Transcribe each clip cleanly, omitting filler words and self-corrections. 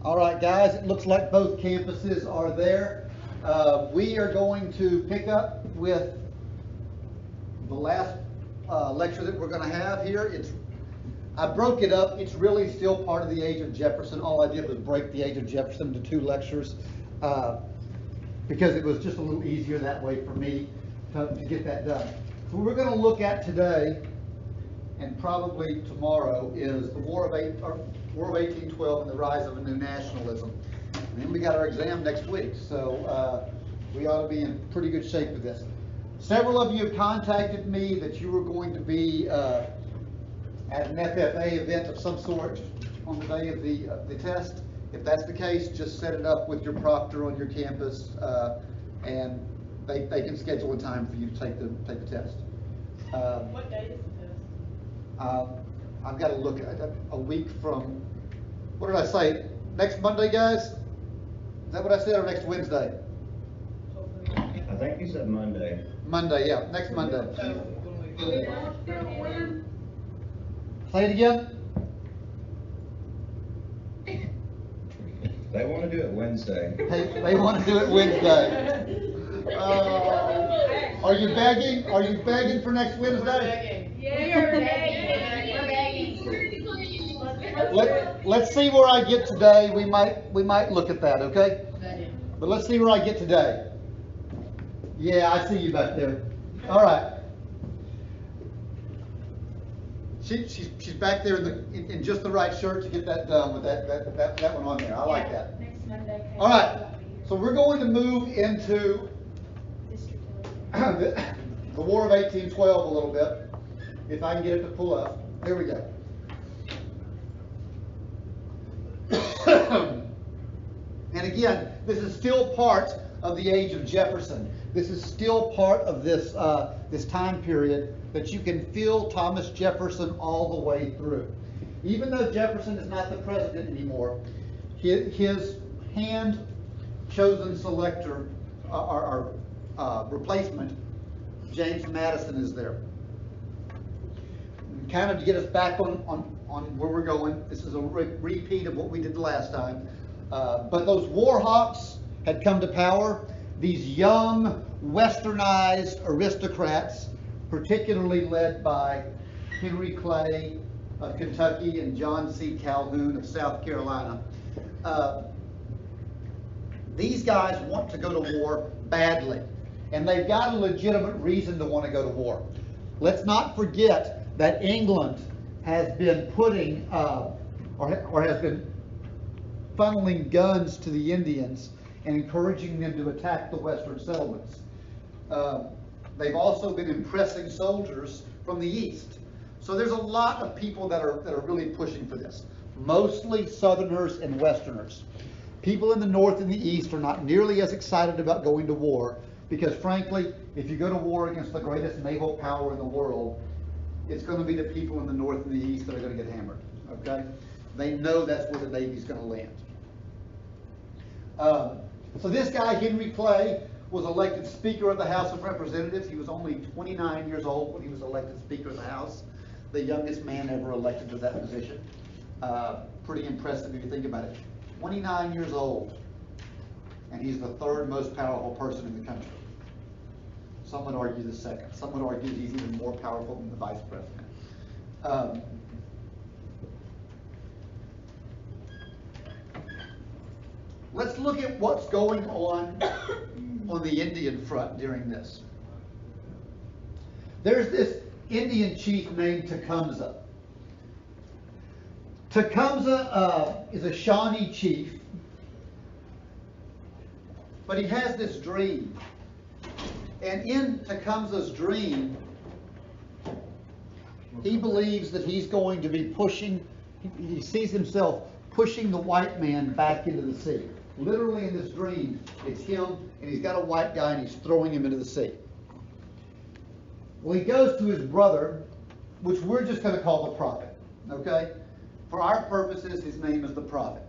All right, guys, it looks like both campuses are there. We are going to pick up with the last lecture that we're going to have here. I broke it up. It's really still part of the Age of Jefferson. All I did was break the Age of Jefferson into 2 lectures because it was just a little easier that way for me to get that done. So what we're going to look at today and probably tomorrow is the War of 1812 and the rise of a new nationalism. And then we got our exam next week, so we ought to be in pretty good shape with this. Several of you have contacted me that you were going to be at an FFA event of some sort on the day of the test. If that's the case, just set it up with your proctor on your campus, and they can schedule a time for you to take the test. What day is the test? I've got to look at a week from, what did I say? Next Monday, guys? Is that what I said, or next Wednesday? I think you said Monday. Monday, yeah, next Monday. Say it again. They want to do it Wednesday. They want to do it Wednesday. Are you begging? Are you begging for next Wednesday? Let's see where I get today. We might look at that, okay? But let's see where I get today. Yeah, I see you back there. All right. She's back there in just the right shirt to get that done with that one on there. I like that. Next Monday. All right. So we're going to move into the War of 1812 a little bit. If I can get it to pull up. There we go. And again, this is still part of the Age of Jefferson. This is still part of this this time period that you can feel Thomas Jefferson all the way through. Even though Jefferson is not the president anymore, his hand-chosen selector, our replacement, James Madison, is there. Kind of to get us back on where we're going. This is a repeat of what we did last time. But those war hawks had come to power. These young, westernized aristocrats, particularly led by Henry Clay of Kentucky and John C. Calhoun of South Carolina. These guys want to go to war badly, and they've got a legitimate reason to want to go to war. Let's not forget that England has been putting, or has been funneling guns to the Indians and encouraging them to attack the western settlements. They've also been impressing soldiers from the east. So there's a lot of people that are really pushing for this. Mostly Southerners and Westerners. People in the north and the east are not nearly as excited about going to war because, frankly, if you go to war against the greatest naval power in the world, it's going to be the people in the north and the east that are going to get hammered. Okay? They know that's where the Navy's going to land. So this guy, Henry Clay, was elected Speaker of the House of Representatives. He was only 29 years old when he was elected Speaker of the House, the youngest man ever elected to that position. Pretty impressive if you think about it. 29 years old, and he's the 3rd most powerful person in the country. Some would argue the 2nd. Some would argue he's even more powerful than the Vice President. Let's look at what's going on the Indian front during this. There's this Indian chief named Tecumseh. Tecumseh is a Shawnee chief, but he has this dream. And in Tecumseh's dream, he believes that he's going to be pushing, he sees himself pushing the white man back into the sea. Literally in this dream, it's him, and he's got a white guy, and he's throwing him into the sea. Well, he goes to his brother, which we're just going to call the prophet, okay? For our purposes, his name is the prophet.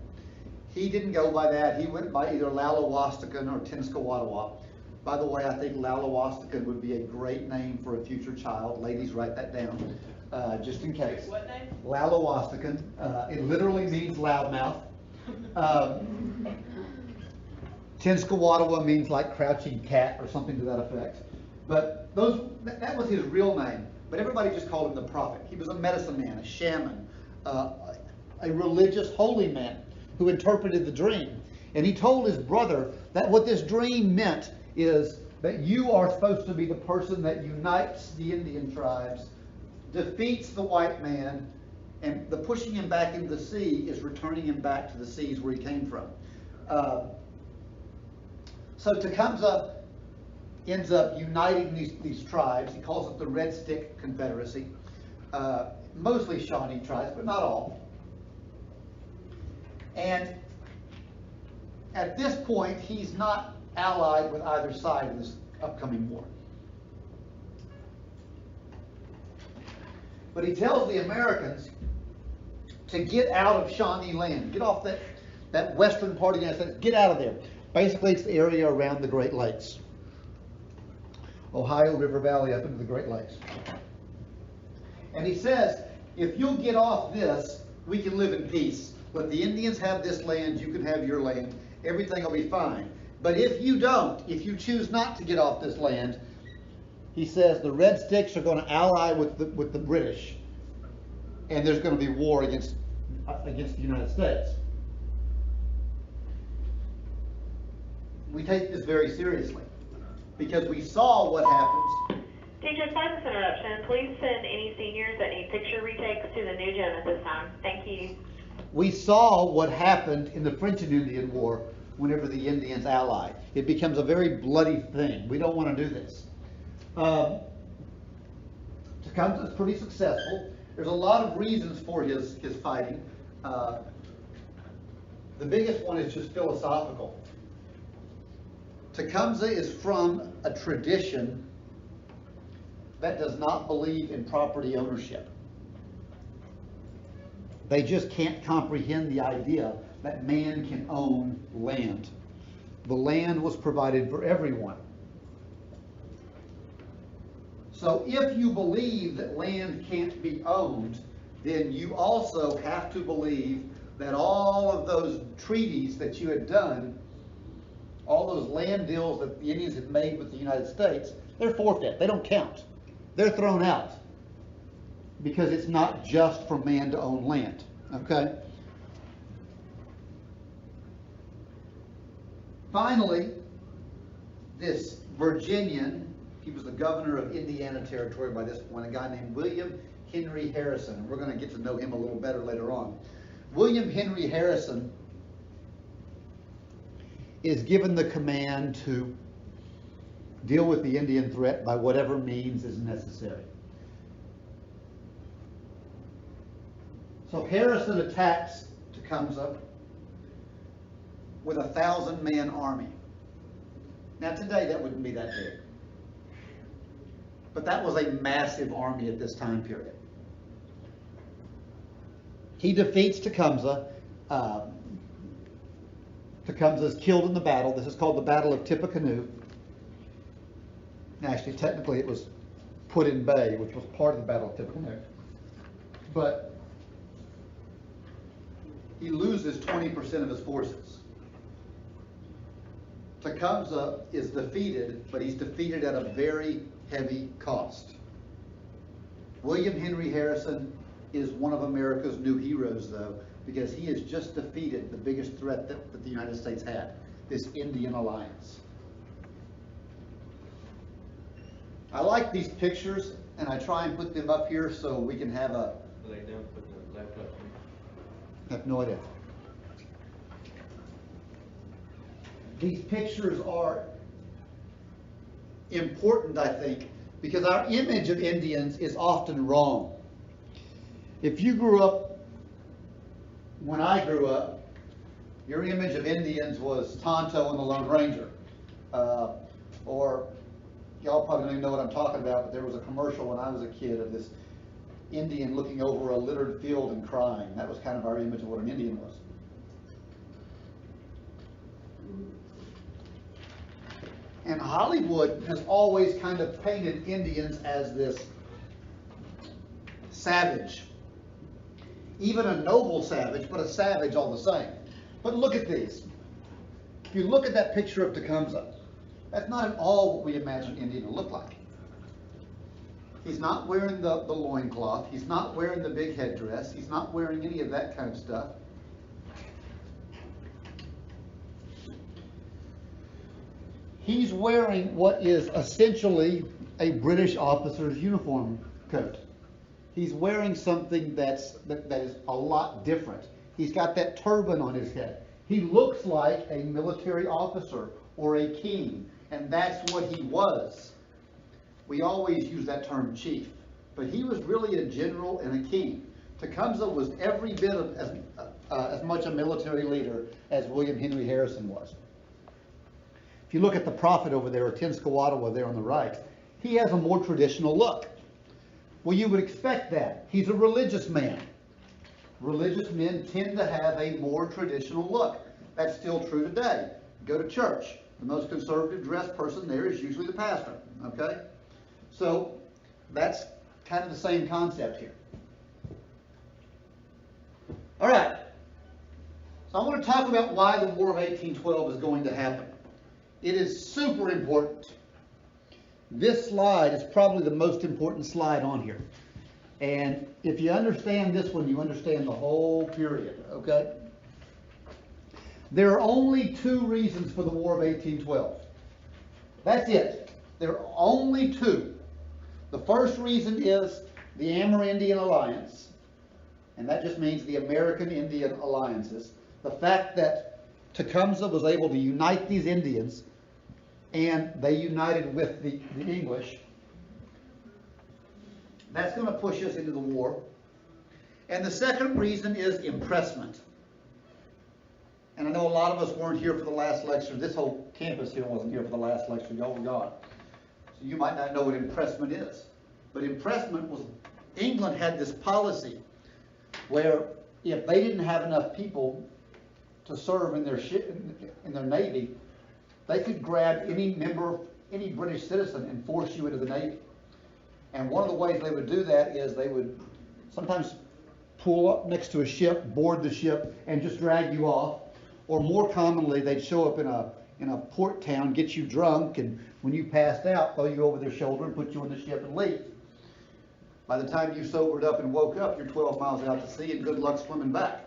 He didn't go by that. He went by either Lalawastakan or Tinskawatawa. By the way, I think Lalawastakan would be a great name for a future child. Ladies, write that down, just in case. What name? Lalawastakan. It literally means loudmouth. Tenskwatawa means like crouching cat or something to that effect. But that was his real name. But everybody just called him the prophet. He was a medicine man, a shaman, a religious holy man who interpreted the dream. And he told his brother that what this dream meant is that you are supposed to be the person that unites the Indian tribes, defeats the white man, and the pushing him back into the sea is returning him back to the seas where he came from. So Tecumseh ends up uniting these tribes. He calls it the Red Stick Confederacy. Mostly Shawnee tribes, but not all. And at this point, he's not allied with either side in this upcoming war. But he tells the Americans to get out of Shawnee land, get off that western part of the United States, get out of there. Basically, it's the area around the Great Lakes. Ohio River Valley up into the Great Lakes. And he says, if you'll get off this, we can live in peace. Let the Indians have this land, you can have your land, everything will be fine. But if you don't, if you choose not to get off this land, he says the Red Sticks are going to ally with the British, and there's going to be war against the United States. We take this very seriously because we saw what happens. Teacher, sorry for this interruption. Please send any seniors that need picture retakes to the new gym at this time. Thank you. We saw what happened in the French and Indian War whenever the Indians allied. It becomes a very bloody thing. We don't want to do this. Tecumseh is pretty successful. There's a lot of reasons for his fighting. The biggest one is just philosophical. Tecumseh is from a tradition that does not believe in property ownership. They just can't comprehend the idea that man can own land. The land was provided for everyone. So if you believe that land can't be owned, then you also have to believe that all of those treaties that you had done, all those land deals that the Indians had made with the United States, they're forfeit. They don't count. They're thrown out because it's not just for man to own land. Okay? Finally, this Virginian, he was the governor of Indiana Territory by this point, a guy named William Henry Harrison. We're going to get to know him a little better later on. William Henry Harrison is given the command to deal with the Indian threat by whatever means is necessary. So Harrison attacks Tecumseh with a 1,000-man army. Now today that wouldn't be that big. But that was a massive army at this time period. He defeats Tecumseh. Tecumseh is killed in the battle. This is called the Battle of Tippecanoe. Actually, technically it was Put-in Bay, which was part of the Battle of Tippecanoe. But he loses 20% of his forces. Tecumseh is defeated, but he's defeated at a very heavy cost. William Henry Harrison is one of America's new heroes, though, because he has just defeated the biggest threat that the United States had, this Indian alliance. I like these pictures, and I try and put them up here so we can have a... Lay down, put the laptop in. I have no idea. These pictures are important, I think, because our image of Indians is often wrong. If you grew up, when I grew up, your image of Indians was Tonto and the Lone Ranger. Or, y'all probably don't even know what I'm talking about, but there was a commercial when I was a kid of this Indian looking over a littered field and crying. That was kind of our image of what an Indian was. And Hollywood has always kind of painted Indians as this savage. Even a noble savage, but a savage all the same. But look at these. If you look at that picture of Tecumseh, that's not at all what we imagine Indian to look like. He's not wearing the loincloth. He's not wearing the big headdress. He's not wearing any of that kind of stuff. He's wearing what is essentially a British officer's uniform coat. He's wearing something that is a lot different. He's got that turban on his head. He looks like a military officer or a king, and that's what he was. We always use that term chief, but he was really a general and a king. Tecumseh was every bit of as much a military leader as William Henry Harrison was. If you look at the prophet over there, or Tenskwatawa there on the right, he has a more traditional look. Well, you would expect that. He's a religious man. Religious men tend to have a more traditional look. That's still true today. Go to church. The most conservative dressed person there is usually the pastor. Okay? So that's kind of the same concept here. All right. So I want to talk about why the War of 1812 is going to happen. It is super important. This slide is probably the most important slide on here. And if you understand this one, you understand the whole period, okay? There are only two reasons for the War of 1812. That's it. There are only two. The first reason is the Amerindian Alliance, and that just means the American Indian alliances. The fact that Tecumseh was able to unite these Indians, and they united with the English. That's going to push us into the war. And the second reason is impressment. And I know a lot of us weren't here for the last lecture. This whole campus here wasn't here for the last lecture. Y'all were gone. So you might not know what impressment is. But impressment was, England had this policy where if they didn't have enough people to serve in their in their navy, they could grab any British citizen and force you into the Navy. And one of the ways they would do that is they would sometimes pull up next to a ship, board the ship, and just drag you off. Or more commonly, they'd show up in a port town, get you drunk, and when you passed out, throw you over their shoulder and put you on the ship and leave. By the time you sobered up and woke up, you're 12 miles out to sea, and good luck swimming back.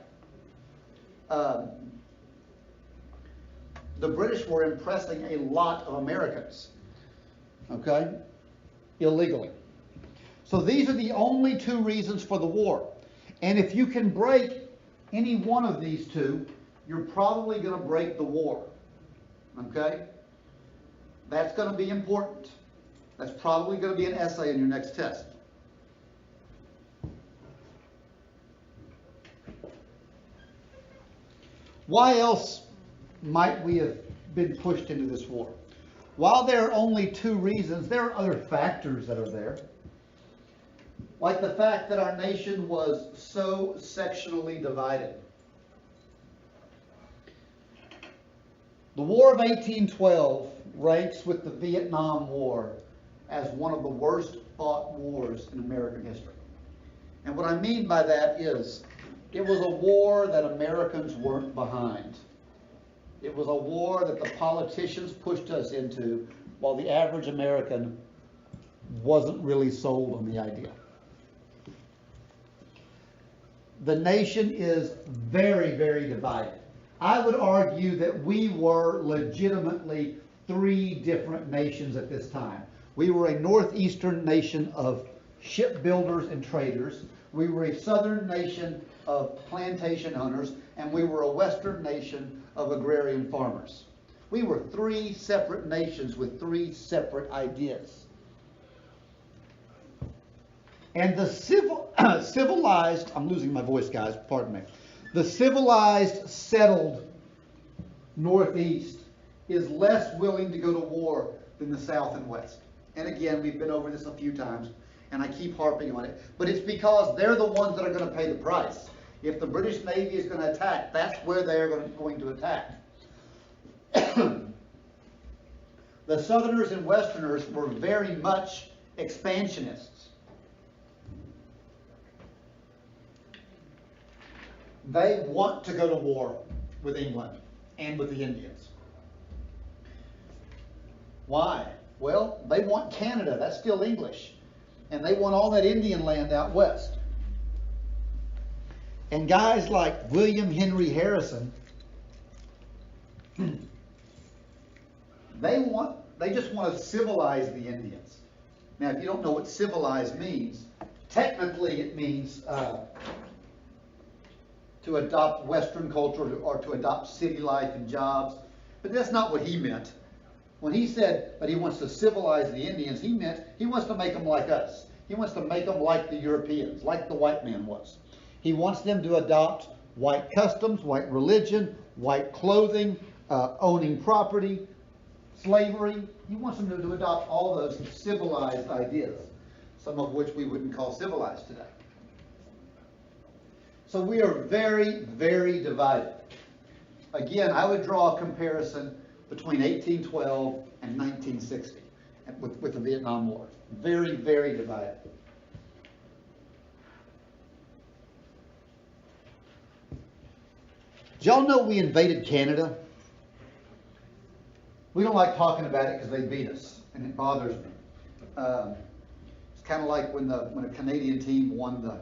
The British were impressing a lot of Americans, okay, illegally. So these are the only two reasons for the war. And if you can break any one of these two, you're probably going to break the war, okay? That's going to be important. That's probably going to be an essay in your next test. Why else might we have been pushed into this war? While there are only two reasons, there are other factors that are there. Like the fact that our nation was so sectionally divided. The War of 1812 ranks with the Vietnam War as one of the worst fought wars in American history. And what I mean by that is, it was a war that Americans weren't behind. It was a war that the politicians pushed us into, while the average American wasn't really sold on the idea. The nation is very, very divided. I would argue that we were legitimately three different nations at this time. We were a northeastern nation of shipbuilders and traders. We were a southern nation of plantation owners, and we were a western nation of agrarian farmers. We were three separate nations with three separate ideas. And the civilized, I'm losing my voice, guys, pardon me. The civilized, settled Northeast is less willing to go to war than the South and West. And again, we've been over this a few times, and I keep harping on it. But it's because they're the ones that are going to pay the price. If the British Navy is going to attack, that's where they're going to attack. The Southerners and Westerners were very much expansionists. They want to go to war. with England and with the Indians. Why? Well, they want Canada, that's still English, and they want all that Indian land out west. And guys like William Henry Harrison, they just want to civilize the Indians. Now, if you don't know what civilize means, technically it means to adopt Western culture or to adopt city life and jobs, but that's not what he meant. When he said that he wants to civilize the Indians, he meant he wants to make them like us. He wants to make them like the Europeans, like the white man was. He wants them to adopt white customs, white religion, white clothing, owning property, slavery. He wants them to adopt all those civilized ideas, some of which we wouldn't call civilized today. So we are very, very divided. Again, I would draw a comparison between 1812 and 1960 with the Vietnam War. Very, very divided. Did y'all know we invaded Canada? We don't like talking about it because they beat us, and it bothers me. It's kind of like when a Canadian team won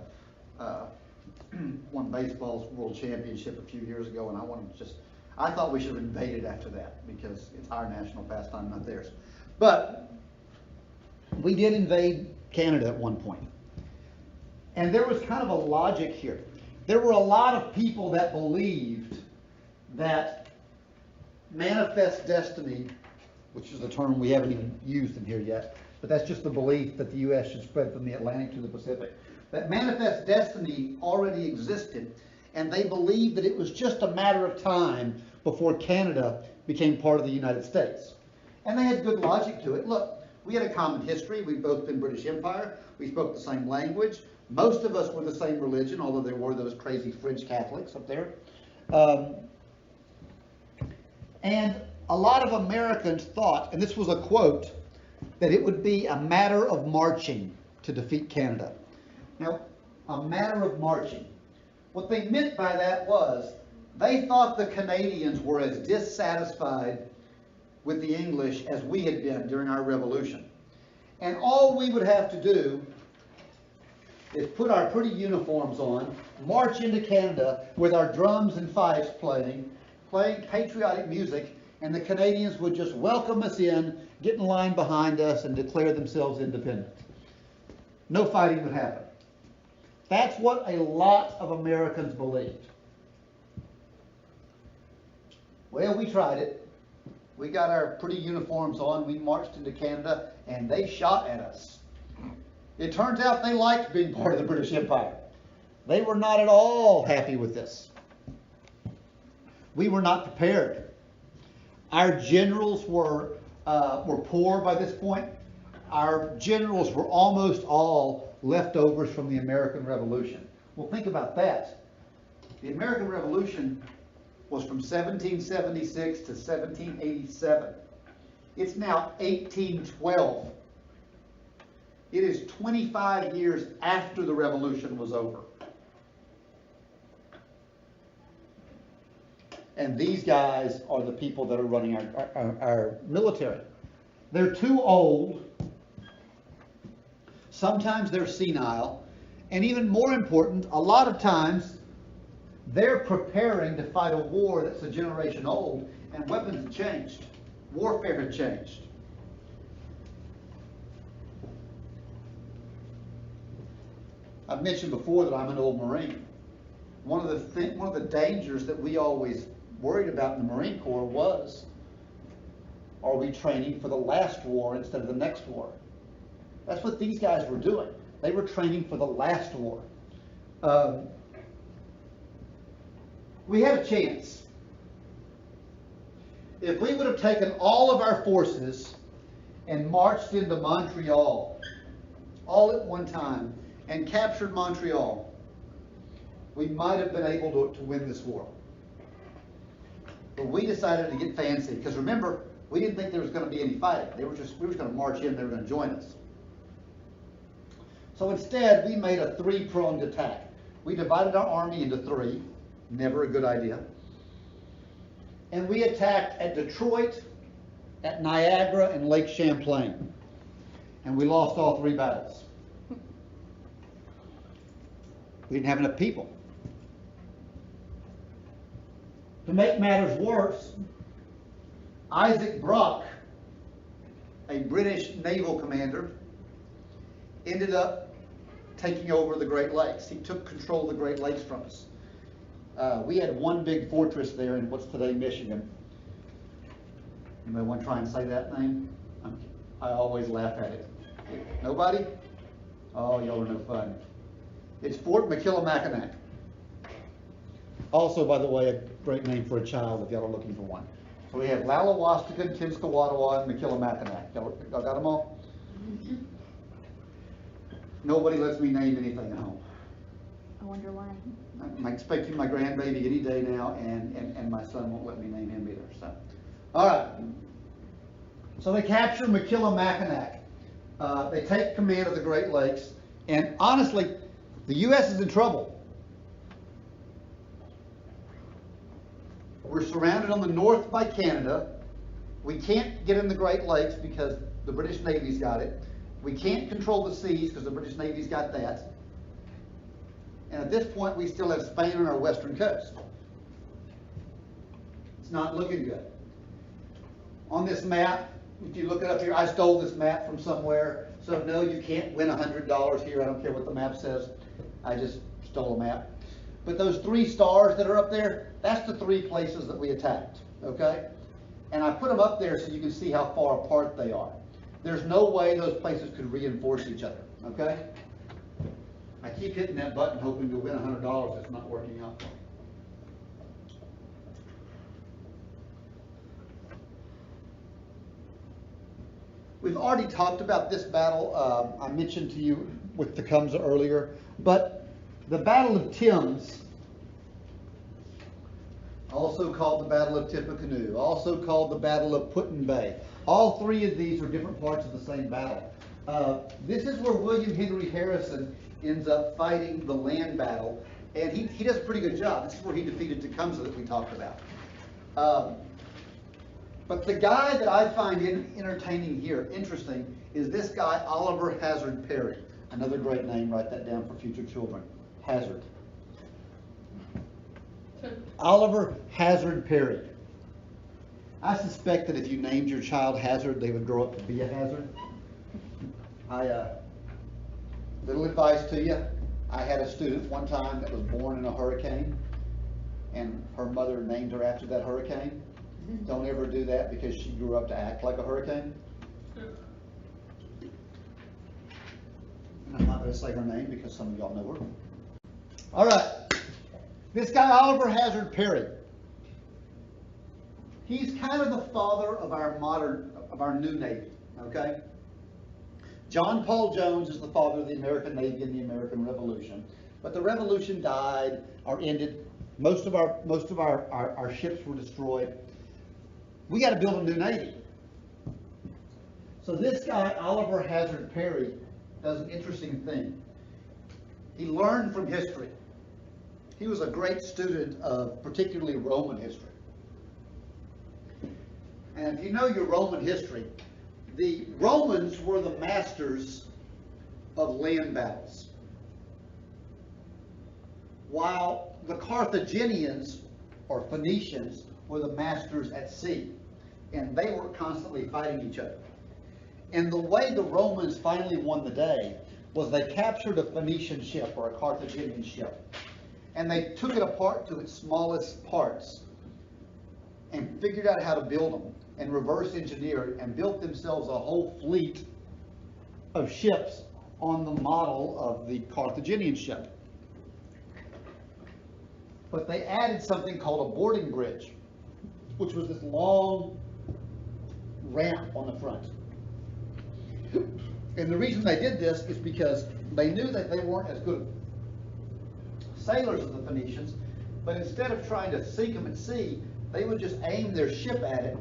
baseball's world championship a few years ago, and I thought we should have invaded after that because it's our national pastime, not theirs. But we did invade Canada at one point. And there was kind of a logic here. There were a lot of people that believed that manifest destiny, which is a term we haven't even used in here yet, but that's just the belief that the U.S. should spread from the Atlantic to the Pacific. That manifest destiny already existed, and they believed that it was just a matter of time before Canada became part of the United States. And they had good logic to it. Look, we had a common history. We've both been British Empire. We spoke the same language. Most of us were the same religion, although there were those crazy French Catholics up there. And a lot of Americans thought, and this was a quote, that it would be a matter of marching to defeat Canada. Now, a matter of marching. What they meant by that was they thought the Canadians were as dissatisfied with the English as we had been during our revolution. And all we would have to do is put our pretty uniforms on, march into Canada with our drums and fifes playing patriotic music, and the Canadians would just welcome us in, get in line behind us, and declare themselves independent. No fighting would happen. That's what a lot of Americans believed. Well, we tried it. We got our pretty uniforms on, we marched into Canada, and they shot at us. It turns out they liked being part of the British Empire. They were not at all happy with this. We were not prepared. Our generals were poor by this point. Our generals were almost all leftovers from the American Revolution. Well, think about that. The American Revolution was from 1776 to 1787. It's now 1812. It is 25 years after the revolution was over. And these guys are the people that are running our military. They're too old. Sometimes they're senile. And even more important, a lot of times they're preparing to fight a war that's a generation old, and weapons have changed. Warfare had changed. I've mentioned before that I'm an old Marine. One of the dangers that we always worried about in the Marine Corps was, are we training for the last war instead of the next war? That's what these guys were doing. They were training for the last war. We had a chance. If we would have taken all of our forces and marched into Montreal all at one time and captured Montreal, we might have been able to win this war. But we decided to get fancy, because remember, we didn't think there was going to be any fighting. We were just going to march in, they were going to join us. So instead, we made a three-pronged attack. We divided our army into three, never a good idea. And we attacked at Detroit, at Niagara, and Lake Champlain. And we lost all 3 battles. We didn't have enough people. To make matters worse, Isaac Brock, a British naval commander, ended up taking over the Great Lakes. He took control of the Great Lakes from us. We had one big fortress there in what's today Michigan. Anybody want to try and say that name? I always laugh at it. Nobody? Oh, y'all are no fun. It's Fort Michilimackinac. Also, by the way, a great name for a child if y'all are looking for one. So we have Lalawastican, Kinskawattawa, and Michilimackinac. Y'all got them all? Nobody lets me name anything at home. I wonder why. I'm expecting my grandbaby any day now, and my son won't let me name him either. So, all right. So they capture Michilimackinac. They take command of the Great Lakes, and honestly, the U.S. is in trouble. We're surrounded on the north by Canada. We can't get in the Great Lakes because the British Navy's got it. We can't control the seas because the British Navy's got that. And at this point, we still have Spain on our western coast. It's not looking good. On this map, if you look it up here, I stole this map from somewhere. So no, you can't win $100 here. I don't care what the map says. I just stole a map. But those 3 stars that are up there, that's the 3 places that we attacked, okay? And I put them up there so you can see how far apart they are. There's no way those places could reinforce each other, okay? I keep hitting that button hoping to win $100. It's not working out. We've already talked about this battle. I mentioned to you with Tecumseh earlier, but the Battle of Thames, also called the Battle of Tippecanoe, also called the Battle of Put-in-Bay. All 3 of these are different parts of the same battle. This is where William Henry Harrison ends up fighting the land battle, and he does a pretty good job. This is where he defeated Tecumseh that we talked about. But the guy that I find entertaining here, interesting, is this guy, Oliver Hazard Perry. Another great name, write that down for future children. Hazard. Oliver Hazard Perry. I suspect that if you named your child Hazard, they would grow up to be a hazard. Little advice to you. I had a student one time that was born in a hurricane, and her mother named her after that hurricane. Don't ever do that because she grew up to act like a hurricane. And I'm not going to say her name because some of y'all know her. All right. This guy, Oliver Hazard Perry, he's kind of the father of our new Navy, okay? John Paul Jones is the father of the American Navy and the American Revolution. But the Revolution died or ended. Most of our ships were destroyed. We got to build a new Navy. So this guy, Oliver Hazard Perry, does an interesting thing. He learned from history. He was a great student of particularly Roman history. And if you know your Roman history, the Romans were the masters of land battles, while the Carthaginians or Phoenicians were the masters at sea, and they were constantly fighting each other. And the way the Romans finally won the day was they captured a Phoenician ship or a Carthaginian ship, and they took it apart to its smallest parts and figured out how to build them and reverse engineered and built themselves a whole fleet of ships on the model of the Carthaginian ship. But they added something called a boarding bridge, which was this long ramp on the front. And the reason they did this is because they knew that they weren't as good sailors as the Phoenicians, but instead of trying to sink them at sea, they would just aim their ship at it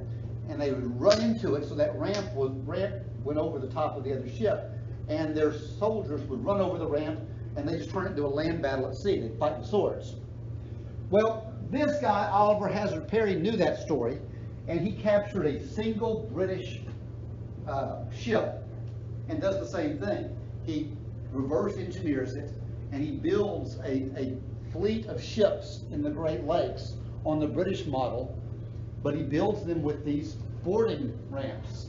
and they would run into it, so that ramp went over the top of the other ship, and their soldiers would run over the ramp and they just turn it into a land battle at sea. They'd fight with swords. Well, This guy, Oliver Hazard Perry, knew that story, and he captured a single British ship and does the same thing. He reverse engineers it, and he builds a fleet of ships in the Great Lakes on the British model, but he builds them with these fording ramps.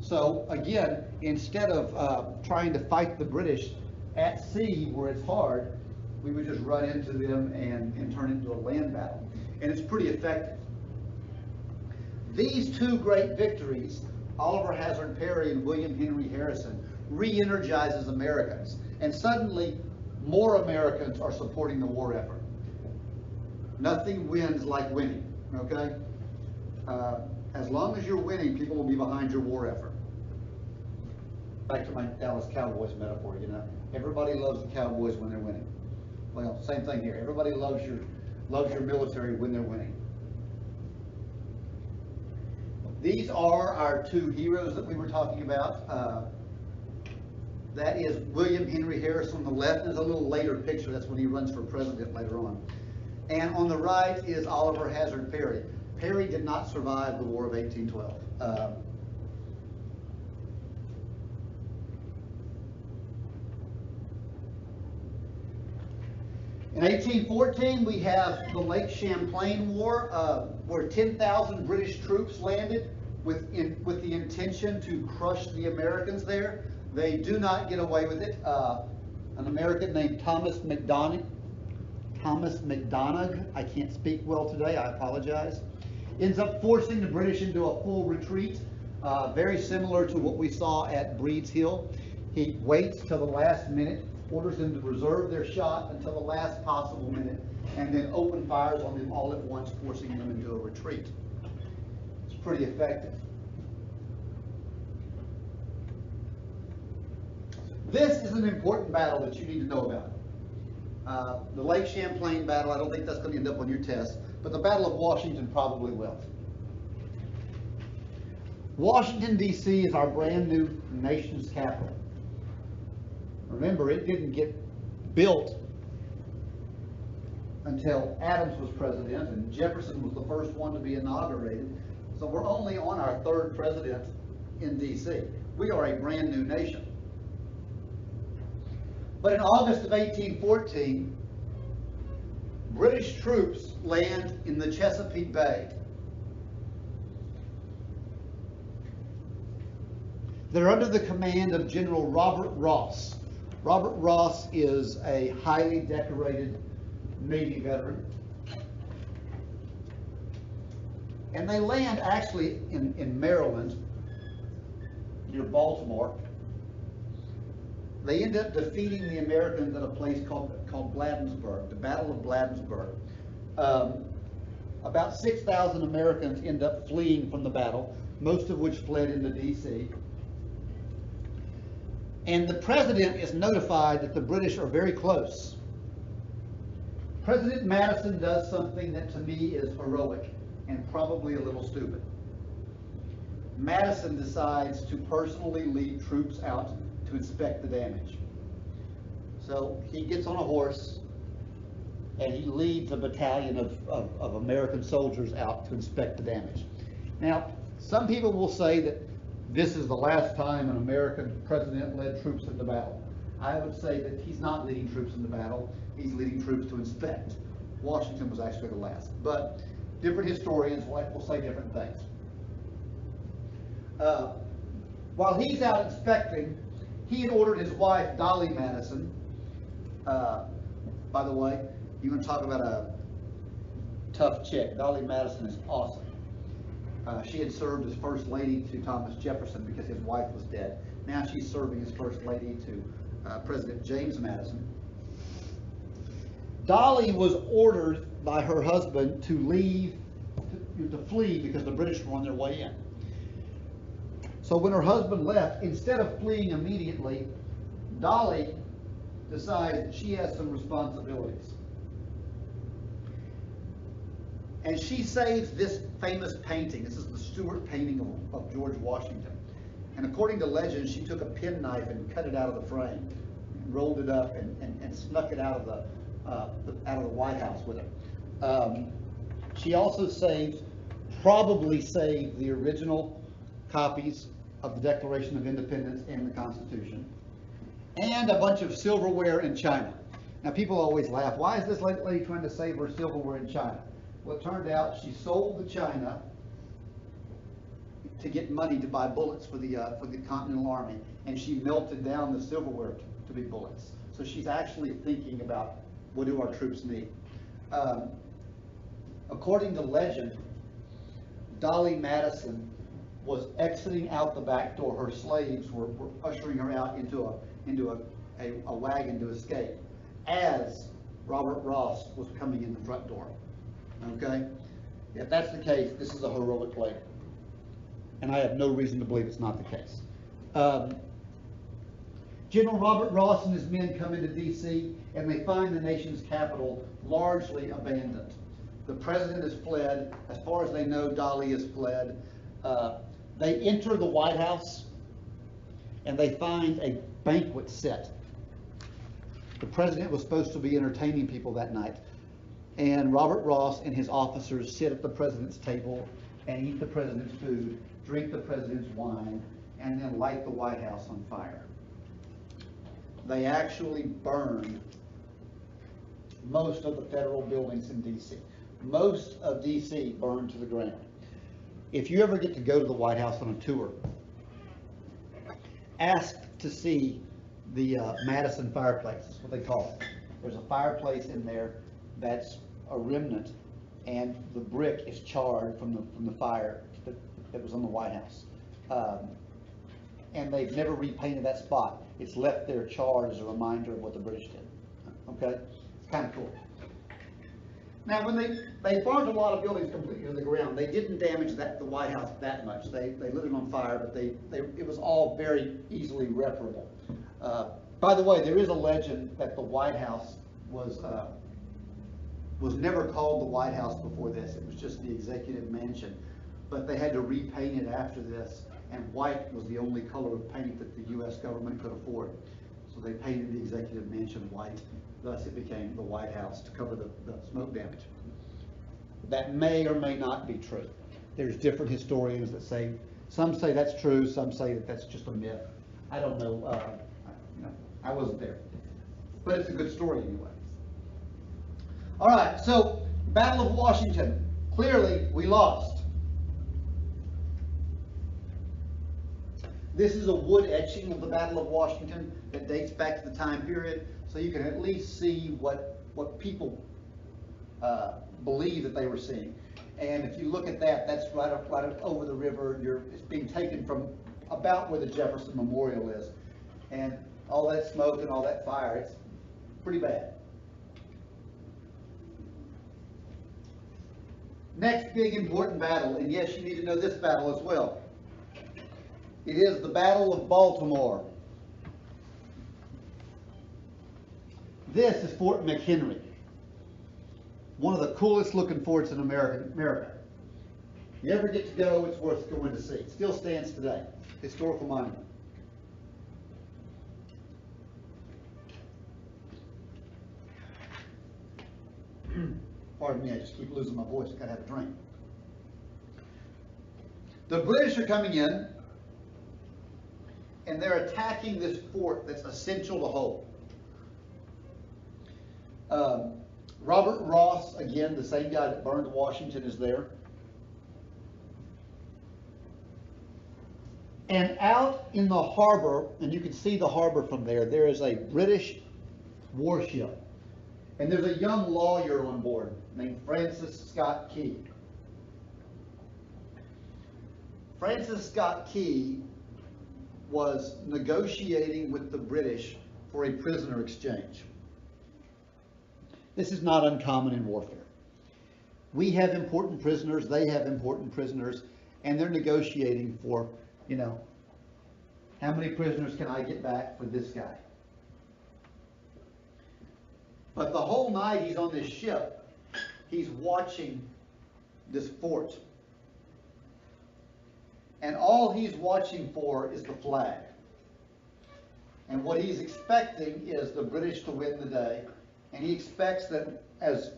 So again, instead of trying to fight the British at sea where it's hard, we would just run into them and turn it into a land battle. And it's pretty effective. These two great victories, Oliver Hazard Perry and William Henry Harrison, re-energizes Americans. And suddenly, more Americans are supporting the war effort. Nothing wins like winning, okay? As long as you're winning, people will be behind your war effort. Back to my Dallas Cowboys metaphor, you know. Everybody loves the Cowboys when they're winning. Well, same thing here. Everybody loves your military when they're winning. These are our two heroes that we were talking about. That is William Henry Harrison on the left. There's a little later picture. That's when he runs for president later on. And on the right is Oliver Hazard Perry. Perry did not survive the War of 1812. In 1814, we have the Lake Champlain War, where 10,000 British troops landed with the intention to crush the Americans there. They do not get away with it. An American named Thomas McDonough, I can't speak well today, I apologize, ends up forcing the British into a full retreat, very similar to what we saw at Breed's Hill. He waits till the last minute, orders them to reserve their shot until the last possible minute, and then open fires on them all at once, forcing them into a retreat. It's pretty effective. This is an important battle that you need to know about. The Lake Champlain battle, I don't think that's going to end up on your test, but the Battle of Washington probably will. Washington, D.C. is our brand new nation's capital. Remember, it didn't get built until Adams was president and Jefferson was the first one to be inaugurated. So we're only on our third president in D.C. We are a brand new nation. But in August of 1814, British troops land in the Chesapeake Bay. They're under the command of General Robert Ross. Robert Ross is a highly decorated Navy veteran. And they land actually in Maryland, near Baltimore. They end up defeating the Americans at a place called Bladensburg, the Battle of Bladensburg. About 6,000 Americans end up fleeing from the battle, most of which fled into D.C. And the president is notified that the British are very close. President Madison does something that to me is heroic and probably a little stupid. Madison decides to personally lead troops out to inspect the damage. So he gets on a horse and he leads a battalion of American soldiers out to inspect the damage. Now, some people will say that this is the last time an American president led troops into battle. I would say that he's not leading troops into battle, he's leading troops to inspect. Washington was actually the last, but different historians will say different things. While he's out inspecting, he had ordered his wife, Dolly Madison. By the way, you want to talk about a tough chick. Dolly Madison is awesome. She had served as First Lady to Thomas Jefferson because his wife was dead. Now she's serving as First Lady to President James Madison. Dolly was ordered by her husband to flee because the British were on their way in. So when her husband left, instead of fleeing immediately, Dolly decides that she has some responsibilities. And she saves this famous painting. This is the Stuart painting of George Washington. And according to legend, she took a penknife and cut it out of the frame, and rolled it up and snuck it out of the White House with her. She also probably saved the original copies of the Declaration of Independence and the Constitution, and a bunch of silverware in China. Now, people always laugh, why is this lady trying to save her silverware in China? Well, it turned out she sold to China to get money to buy bullets for the Continental Army, and she melted down the silverware to be bullets. So she's actually thinking about, what do our troops need? According to legend, Dolly Madison was exiting out the back door. Her slaves were ushering her out into a wagon to escape as Robert Ross was coming in the front door. Okay? If that's the case, this is a heroic lady. And I have no reason to believe it's not the case. General Robert Ross and his men come into D.C. and they find the nation's capital largely abandoned. The president has fled. As far as they know, Dolly has fled. They enter the White House and they find a banquet set. The president was supposed to be entertaining people that night. And Robert Ross and his officers sit at the president's table and eat the president's food, drink the president's wine, and then light the White House on fire. They actually burned most of the federal buildings in D.C. Most of D.C. burned to the ground. If you ever get to go to the White House on a tour, ask to see the Madison fireplace. That's what they call it. There's a fireplace in there that's a remnant, and the brick is charred from the fire that was on the White House. And they've never repainted that spot. It's left there charred as a reminder of what the British did. Okay? It's kind of cool. Now, when they burned a lot of buildings completely to the ground, they didn't damage the White House that much. They lit it on fire, but it was all very easily reparable. By the way, there is a legend that the White House was never called the White House before this. It was just the Executive Mansion. But they had to repaint it after this, and white was the only color of paint that the U.S. government could afford. So they painted the Executive Mansion white. Thus it became the White House to cover the smoke damage. That may or may not be true. There's different historians that say, some say that's true, some say that that's just a myth. I don't know. I wasn't there. But it's a good story anyway. All right, so Battle of Washington. Clearly, we lost. This is a wood etching of the Battle of Washington that dates back to the time period, so you can at least see what people believe that they were seeing. And if you look at that, that's right up over the river. It's being taken from about where the Jefferson Memorial is. And all that smoke and all that fire, it's pretty bad. Next big important battle, and yes, you need to know this battle as well. It is the Battle of Baltimore. This is Fort McHenry. One of the coolest looking forts in America. You ever get to go, it's worth going to see. It still stands today. Historical monument. Pardon me, I just keep losing my voice. I've got to have a drink. The British are coming in, and they're attacking this fort that's essential to hold. Robert Ross, again, the same guy that burned Washington, is there. And out in the harbor, and you can see the harbor from there, there is a British warship. And there's a young lawyer on board named Francis Scott Key. Francis Scott Key was negotiating with the British for a prisoner exchange. This is not uncommon in warfare. We have important prisoners, they have important prisoners, and they're negotiating for, how many prisoners can I get back for this guy? But the whole night he's on this ship, he's watching this fort. And all he's watching for is the flag. And what he's expecting is the British to win the day. And he expects that as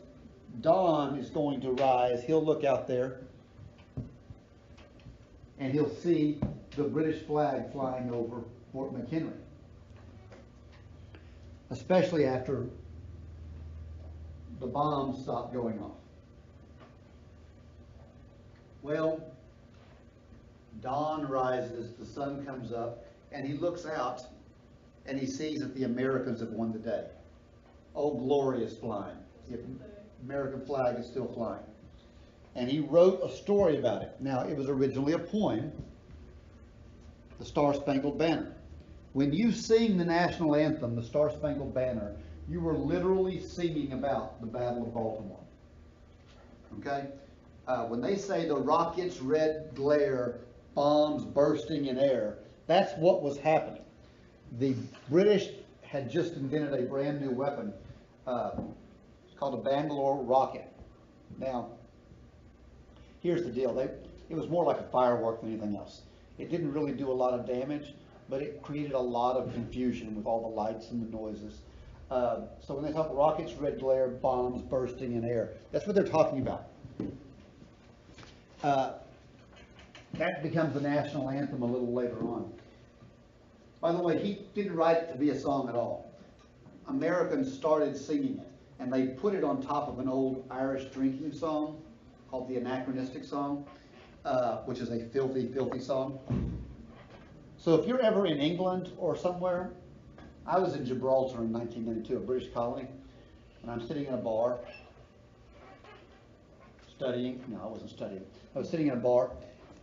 dawn is going to rise, he'll look out there and he'll see the British flag flying over Fort McHenry. Especially after the bombs stop going off. Well, dawn rises, the sun comes up, and he looks out and he sees that the Americans have won the day. Oh, glorious flying. The American flag is still flying. And he wrote a story about it. Now, it was originally a poem, the Star-Spangled Banner. When you sing the national anthem, the Star-Spangled Banner, you were literally singing about the Battle of Baltimore. Okay? When they say the rocket's red glare, bombs bursting in air, that's what was happening. The British had just invented a brand new weapon. It's called a Bangalore rocket. Now, here's the deal. It was more like a firework than anything else. It didn't really do a lot of damage, but it created a lot of confusion with all the lights and the noises. So when they talk rockets, red glare, bombs bursting in air, that's what they're talking about. That becomes the national anthem a little later on. By the way, he didn't write it to be a song at all. Americans started singing it, and they put it on top of an old Irish drinking song called the Anachronistic Song, which is a filthy, filthy song. So if you're ever in England or somewhere, I was in Gibraltar in 1992, a British colony, and I'm sitting in a bar studying. No, I wasn't studying. I was sitting in a bar,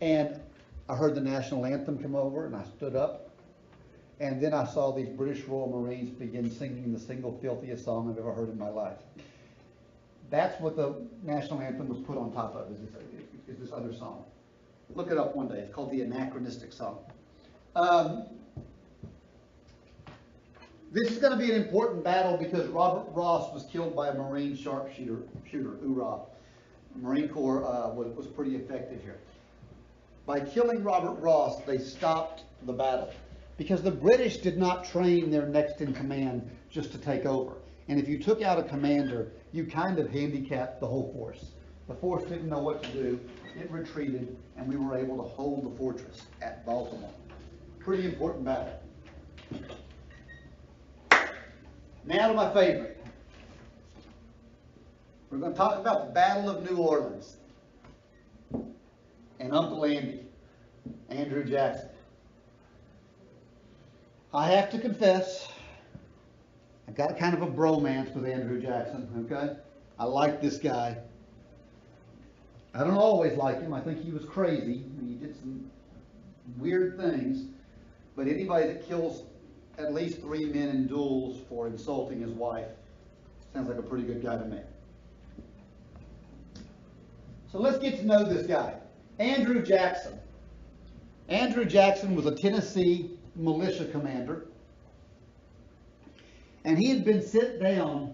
and I heard the national anthem come over, and I stood up, and then I saw these British Royal Marines begin singing the single filthiest song I've ever heard in my life. That's what the national anthem was put on top of, is this other song. Look it up one day. It's called the Anachronistic Song. This is going to be an important battle because Robert Ross was killed by a Marine sharpshooter. Hoorah. The Marine Corps was pretty effective here. By killing Robert Ross, they stopped the battle because the British did not train their next in command just to take over. And if you took out a commander, you kind of handicapped the whole force. The force didn't know what to do. It retreated, and we were able to hold the fortress at Baltimore. Pretty important battle. Now to my favorite. We're going to talk about the Battle of New Orleans and Uncle Andy, Andrew Jackson. I have to confess, I've got kind of a bromance with Andrew Jackson, okay? I like this guy. I don't always like him. I think he was crazy. He did some weird things. But anybody that kills at least 3 men in duels for insulting his wife sounds like a pretty good guy to me. So let's get to know this guy. Andrew Jackson. Andrew Jackson was a Tennessee militia commander. And he had been sent down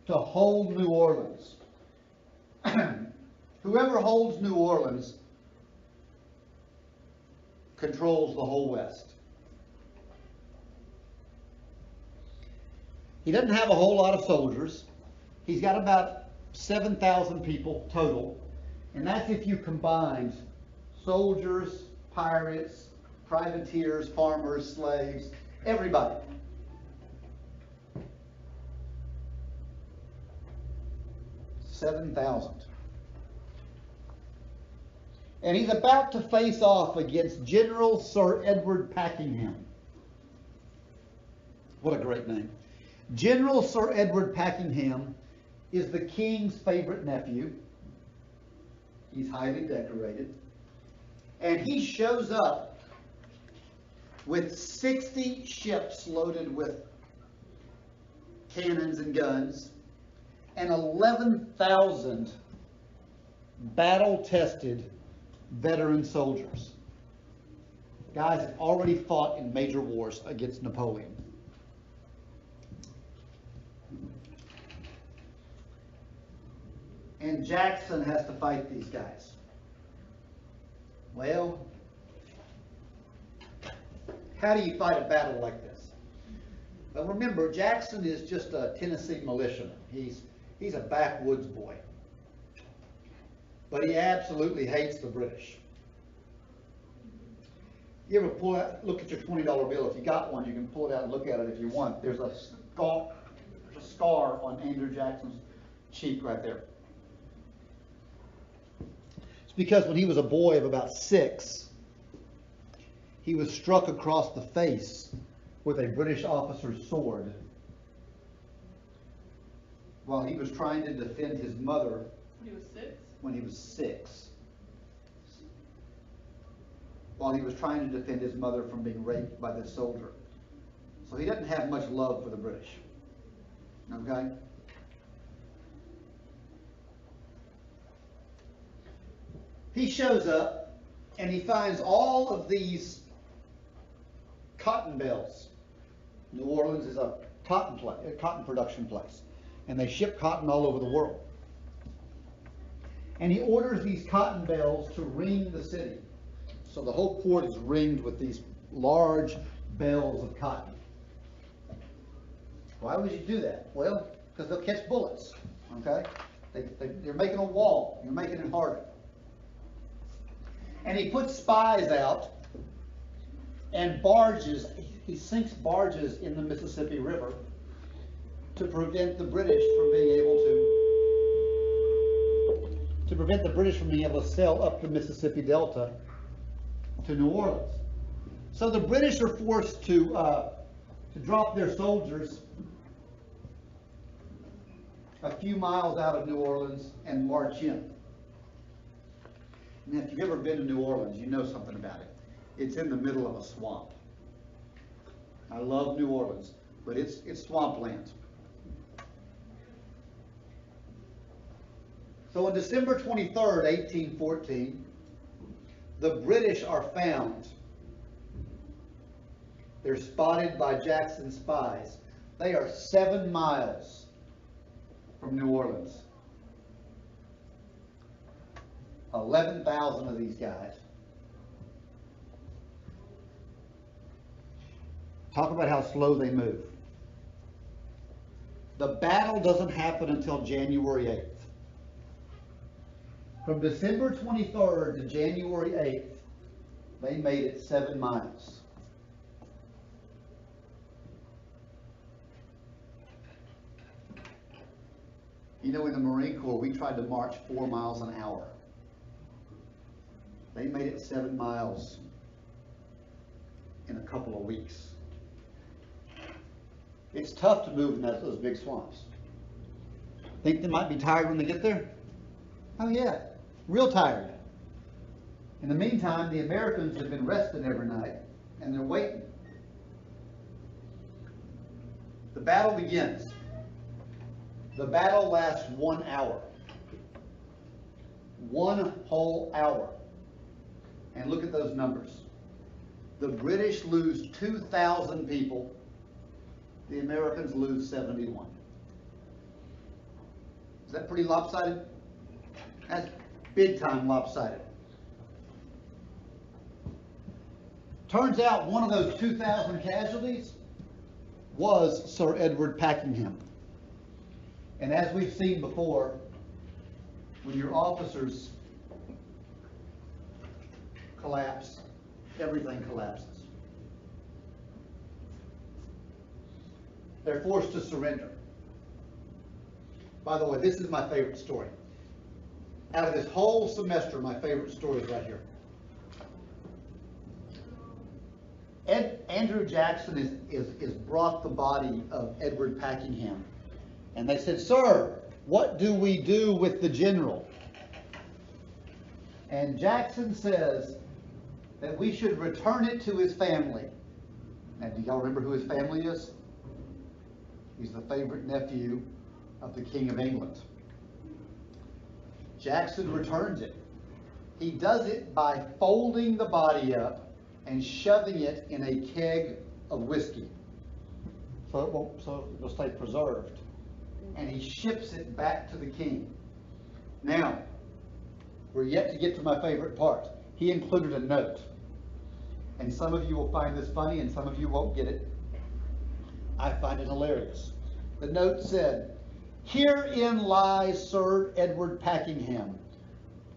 to hold New Orleans. Whoever holds New Orleans controls the whole West. He doesn't have a whole lot of soldiers. He's got about 7,000 people total, and that's if you combined soldiers, pirates, privateers, farmers, slaves, everybody. $7,000. And he's about to face off against General Sir Edward Packingham. What a great name. General Sir Edward Packingham is the king's favorite nephew. He's highly decorated. And he shows up with 60 ships loaded with cannons and guns and 11,000 battle-tested veteran soldiers. Guys that already fought in major wars against Napoleon. And Jackson has to fight these guys. Well, how do you fight a battle like this? Well, remember, Jackson is just a Tennessee militiaman. He's a backwoods boy. But he absolutely hates the British. You ever pull out, look at your $20 bill? If you got one, you can pull it out and look at it if you want. There's a scar on Andrew Jackson's cheek right there. It's because when he was a boy of about 6, he was struck across the face with a British officer's sword while he was trying to defend his mother. He was 6? When he was 6. While he was trying to defend his mother from being raped by this soldier. So he doesn't have much love for the British. Okay? He shows up and he finds all of these cotton bales. New Orleans is a cotton production place. And they ship cotton all over the world. And he orders these cotton bales to ring the city. So the whole port is ringed with these large bales of cotton. Why would you do that? Well, because they'll catch bullets, okay? You're making a wall. You're making it harder. And he puts spies out and barges. He sinks barges in the Mississippi River to prevent the British from being able to sail up the Mississippi Delta to New Orleans. So the British are forced to drop their soldiers a few miles out of New Orleans and march in. And if you've ever been to New Orleans, you know something about it. It's in the middle of a swamp. I love New Orleans, but it's swampland. So on December 23rd, 1814, the British are found. They're spotted by Jackson's spies. They are 7 miles from New Orleans. 11,000 of these guys. Talk about how slow they move. The battle doesn't happen until January 8th. From December 23rd to January 8th, they made it 7 miles. You know, in the Marine Corps, we tried to march 4 miles an hour. They made it 7 miles in a couple of weeks. It's tough to move in those big swamps. Think they might be tired when they get there? Oh yeah, real tired. In the meantime, the Americans have been resting every night, and they're waiting. The battle begins. The battle lasts 1 hour. 1 whole hour. And look at those numbers. The British lose 2,000 people. The Americans lose 71. Is that pretty lopsided? That's big time lopsided. Turns out one of those 2,000 casualties was Sir Edward Packenham. And as we've seen before, when your officers collapse, everything collapses. They're forced to surrender. By the way, this is my favorite story. Out of this whole semester, my favorite story is right here. Andrew Jackson is brought the body of Edward Packenham. And they said, "Sir, what do we do with the general?" And Jackson says that we should return it to his family. Now, do y'all remember who his family is? He's the favorite nephew of the King of England. Jackson returns it. He does it by folding the body up and shoving it in a keg of whiskey, so it'll stay preserved. And he ships it back to the king. Now, we're yet to get to my favorite part. He included a note. And some of you will find this funny and some of you won't get it. I find it hilarious. The note said, Herein lies Sir Edward Packingham,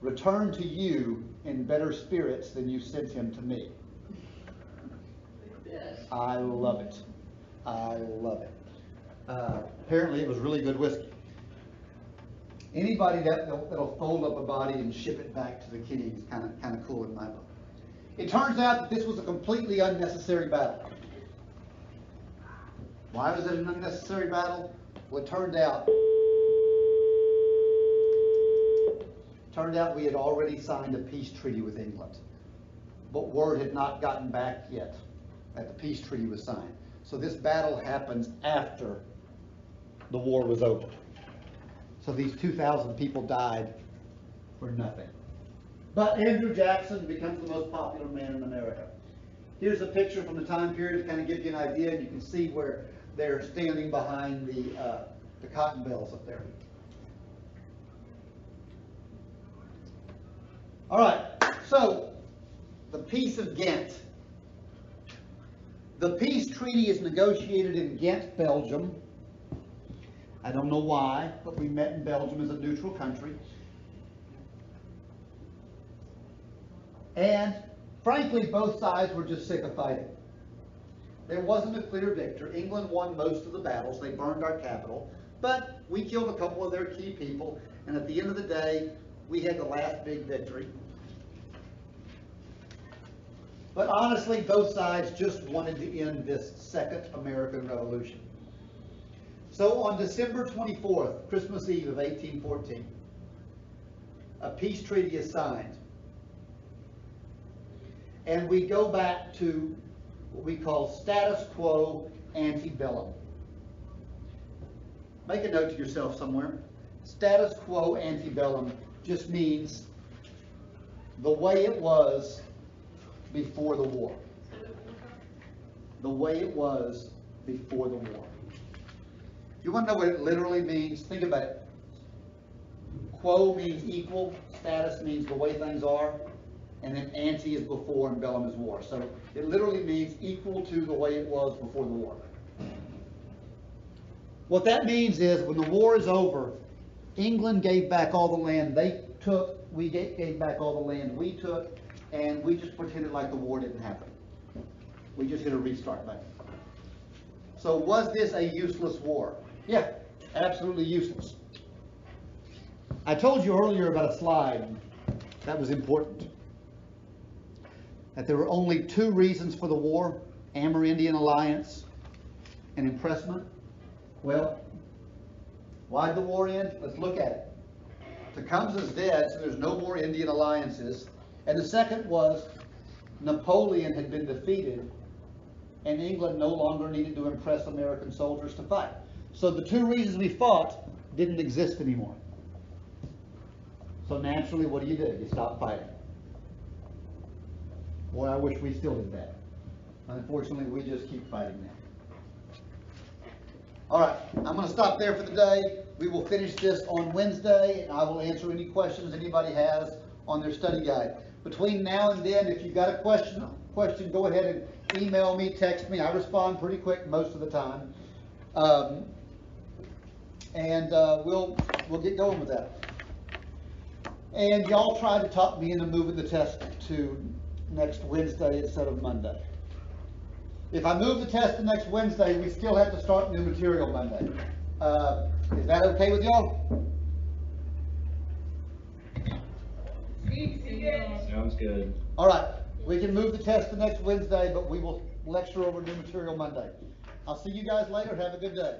returned to you in better spirits than you sent him to me. I love it. I love it. Apparently it was really good whiskey. Anybody that'll fold up a body and ship it back to the king is kind of cool in my book. It turns out that this was a completely unnecessary battle. Why was it an unnecessary battle? Well, it turned out we had already signed a peace treaty with England, but word had not gotten back yet that the peace treaty was signed. So this battle happens after the war was over. So these 2,000 people died for nothing. But Andrew Jackson becomes the most popular man in America. Here's a picture from the time period to kind of give you an idea, and you can see where they're standing behind the cotton bales up there. All right, so the Peace of Ghent. The peace treaty is negotiated in Ghent, Belgium. I don't know why, but we met in Belgium as a neutral country. And frankly, both sides were just sick of fighting. There wasn't a clear victor. England won most of the battles. They burned our capital. But we killed a couple of their key people. And at the end of the day, we had the last big victory. But honestly, both sides just wanted to end this Second American Revolution. So on December 24th, Christmas Eve of 1814, a peace treaty is signed. And we go back to what we call status quo ante bellum. Make a note to yourself somewhere. Status quo ante bellum just means the way it was before the war. The way it was before the war. If you want to know what it literally means, think about it. Quo means equal, status means the way things are, and then ante is before and bellum is war. So it literally means equal to the way it was before the war. What that means is when the war is over, England gave back all the land they took, we gave back all the land we took, and we just pretended like the war didn't happen. We just hit a restart button. So was this a useless war? Yeah, absolutely useless. I told you earlier about a slide that was important. That there were only two reasons for the war: Amerindian alliance and impressment. Well, why did the war end? Let's look at it. Tecumseh's dead, so there's no more Indian alliances. And the second was Napoleon had been defeated, and England no longer needed to impress American soldiers to fight. So the two reasons we fought didn't exist anymore. So naturally, what do? You stop fighting. Boy, I wish we still did that. Unfortunately, we just keep fighting now. All right, I'm going to stop there for the day. We will finish this on Wednesday, and I will answer any questions anybody has on their study guide. Between now and then, if you've got a question, go ahead and email me, text me. I respond pretty quick most of the time. We'll get going with that. And y'all try to talk me into moving the test to next Wednesday instead of Monday. If I move the test to next Wednesday, we still have to start new material Monday. Is that okay with y'all? Sounds good. All right, we can move the test to next Wednesday, but we will lecture over new material Monday. I'll see you guys later. Have a good day.